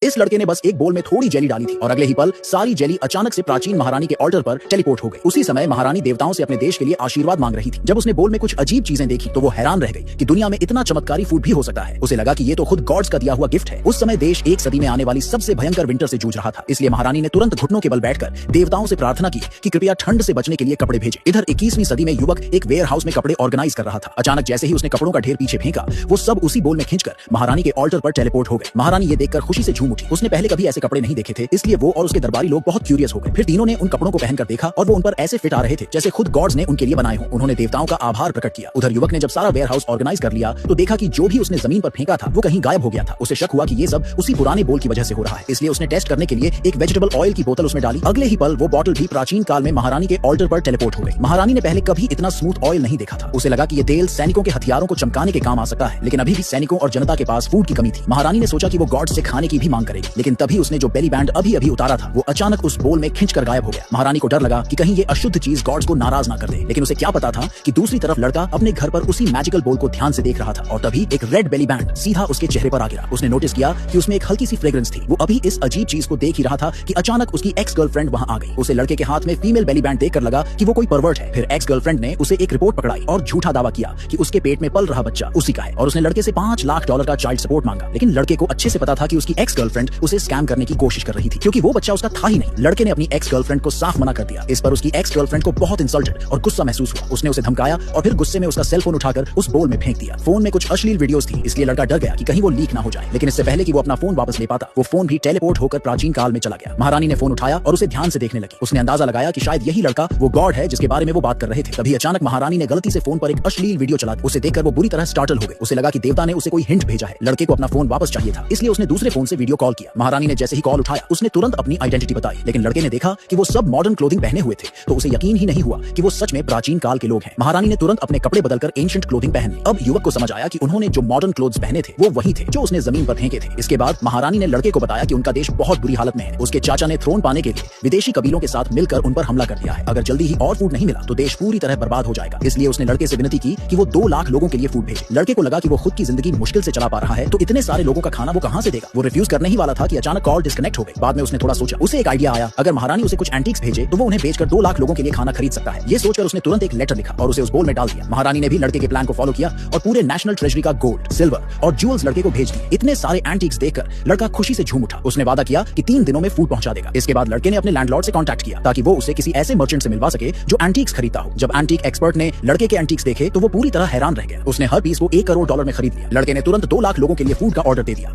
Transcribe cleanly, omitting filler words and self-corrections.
इस लड़के ने बस एक बोल में थोड़ी जेली डाली थी और अगले ही पल सारी जेली अचानक से प्राचीन महारानी के ऑल्टर पर टेलीपोर्ट हो गई। उसी समय महारानी देवताओं से अपने देश के लिए आशीर्वाद मांग रही थी। जब उसने बोल में कुछ अजीब चीजें देखी तो वो हैरान रह गई कि दुनिया में इतना चमत्कारी फूड भी हो सकता है। उसे लगा कि ये तो खुद गॉड्स का दिया हुआ गिफ्ट है। उस समय देश एक सदी में आने वाली सबसे भयंकर विंटर से जूझ रहा था, इसलिए महारानी ने तुरंत घुटनों के बल बैठकर देवताओं से प्रार्थना की कि कृपया ठंड से बचने के लिए कपड़े भेजें। इधर 21वीं सदी में युवक एक वेयर हाउस में कपड़े ऑर्गेनाइज कर रहा था। अचानक जैसे ही उसने कपड़ों का ढेर पीछे फेंका, वो सब उसी बोल में खींचकर महारानी के ऑल्टर पर टेलीपोर्ट हो गए। महारानी ये देखकर खुशी से झूम उठी। उसने पहले कभी ऐसे कपड़े नहीं देखे थे, इसलिए वो और उसके दरबारी लोग बहुत क्यूरियस हो गए। फिर तीनों ने उन कपड़ों को पहनकर देखा और वो उन पर ऐसे फिट आ रहे थे जैसे खुद गॉड्स ने उनके लिए बनाए हों। उन्होंने देवताओं का आभार प्रकट किया। उधर युवक ने जब सारा वेयर हाउस ऑर्गेनाइज कर लिया तो देखा कि जो भी उसने जमीन पर फेंका था वो कहीं गायब हो गया था। उसे शक हुआ कि ये सब उसी पुराने बोल की वजह से हो रहा है, इसलिए उसने टेस्ट करने के लिए एक वेजिटेबल ऑयल की बोतल उसमें डाली। अगले ही पल वो बोतल भी प्राचीन काल में महारानी के ऑल्टर पर टेलीपोर्ट हो गई। महारानी ने पहले कभी इतना स्मूथ ऑयल नहीं देखा था। उसे लगा कि ये तेल सैनिकों के हथियारों को चमकाने के काम आ सकता है, लेकिन अभी भी सैनिकों और जनता के पास फूड की कमी थी। महारानी ने सोचा कि वो गॉड से खाने की भी मांग करेगी, लेकिन तभी उसने जो बेली बैंड अभी अभी उतारा था वो अचानक उस बोल में खिंचकर गायब हो गया। महारानी को डर लगा कि कहीं ये अशुद्ध चीज गॉड्स को नाराज ना कर दे, लेकिन उसे क्या पता था कि दूसरी तरफ लड़का अपने घर पर उसी मैजिकल बोल को ध्यान से देख रहा था और तभी एक रेड बेली बैंड सीधा उसके चेहरे पर आ गिरा। उसने नोटिस किया कि उसमें एक हल्की सी फ्रेग्रेंस थी। वो अभी इस अजीब चीज को देख ही रहा था कि अचानक उसकी एक्स गर्लफ्रेंड वहां आ गई। उसे लड़के के हाथ में फीमेल बेली बैंड देखकर लगा कि वो कोई परवर्ट है। फिर एक्स गर्लफ्रेंड ने उसे एक रिपोर्ट पकड़ाई और झूठा दावा किया कि उसके पेट में पल रहा बच्चा उसी का है और उसने लड़के से $5 लाख का चाइल्ड सपोर्ट मांगा। लेकिन लड़के को अच्छे से पता था कि उसकी एक्स गर्लफ्रेंड उसे स्कैम करने की कोशिश कर रही थी, क्योंकि वो बच्चा उसका था ही नहीं। लड़के ने अपनी एक्स गर्लफ्रेंड को साफ मना कर दिया। इस पर उसकी एक्स गर्लफ्रेंड को बहुत इंसल्टेड और गुस्सा महसूस हुआ। उसने उसे धमकाया और फिर गुस्से में उसका सेल फोन उठाकर उस बोल में फेंक दिया। फोन में कुछ अश्लील वीडियोस थी, इसलिए लड़का डर गया कि कहीं वो लीक ना हो जाए। लेकिन इससे पहले कि वो अपना फोन वापस ले पाता, वो फोन भी टेलीपोर्ट होकर प्राचीन काल में चला गया। महारानी ने फोन उठाया और उसे ध्यान से देखने लगी। उसने अंदाजा लगाया कि शायद यही लड़का वो गॉड है जिसके बारे में वो बात कर रहे थे। तभी अचानक महारानी ने गलती से फोन पर एक अश्लील वीडियो चला दी। उसे देखकर वो बुरी तरह स्टार्टल हो गई। उसे लगा कि देवता ने उसे कोई हिंट भेजा है। लड़के को अपना फोन वापस चाहिए था, इसलिए उसने दूसरे फोन से वीडियो कॉल किया। महारानी ने जैसे ही कॉल उठाया उसने तुरंत अपनी आइडेंटिटी बताई, लेकिन लड़के ने देखा कि वो सब मॉडर्न क्लोथिंग पहने हुए थे, तो उसे यकीन ही नहीं हुआ कि वो सच में प्राचीन काल के लोग हैं। महारानी ने तुरंत अपने कपड़े बदलकर एंशिएंट क्लोथिंग पहन ली। अब युवक को समझ आया कि उन्होंने जो मॉडर्न क्लोथ्स पहने थे वो वही थे जो उसने जमीन पर फेंके थे। इसके बाद महारानी ने लड़के को बताया कि उनका देश बहुत बुरी हालत में है। उसके चाचा ने थ्रोन पाने के लिए विदेशी कबीलों के साथ मिलकर उन पर हमला कर दिया है। अगर जल्दी ही और फूड नहीं मिला तो देश पूरी तरह बर्बाद हो जाएगा। इसलिए उसने लड़के से विनती की कि वो 2 लाख लोगों के लिए फूड भेजे। लड़के को लगा कि वो खुद की जिंदगी मुश्किल से चला पा रहा है, तो इतने सारे लोगों का खाना वो कहां से देगा। वो रिफ्यूज करने ही वाला था कि अचानक कॉल डिस्कनेक्ट हो गई। बाद में उसने थोड़ा सोचा, उसे एक आइडिया आया, अगर महारानी उसे कुछ एंटीक्स भेजे तो वो उन्हें बेचकर 2 लाख लोगों के लिए खाना खरीद सकता है। ये सोचकर उसने तुरंत एक लेटर लिखा और उसे उस बोल में डाल दिया। महारानी ने भी लड़के के प्लान को फॉलो किया और पूरे नेशनल ट्रेजरी का गोल्ड, सिल्वर और ज्वेल्स लड़के को भेज दिए। इतने सारे एंटीक्स देखकर लड़का खुशी से झूम उठा। उसने वादा किया कि 3 दिनों में फूड पहुंचा देगा। इसके बाद लड़के ने अपने लैंडलॉर्ड से कांटेक्ट किया ताकि वो उसे किसी ऐसे मर्चेंट से मिलवा सके जो एंटीक्स खरीदता हो। जब एंटीक एक्सपर्ट ने लड़के के एंटीक्स देखे तो वो पूरी तरह हैरान रह गया। उसने हर पीस को $1 करोड़ में खरीद लिया। लड़के ने तुरंत 2 लाख लोगों के लिए फूड का ऑर्डर दे दिया।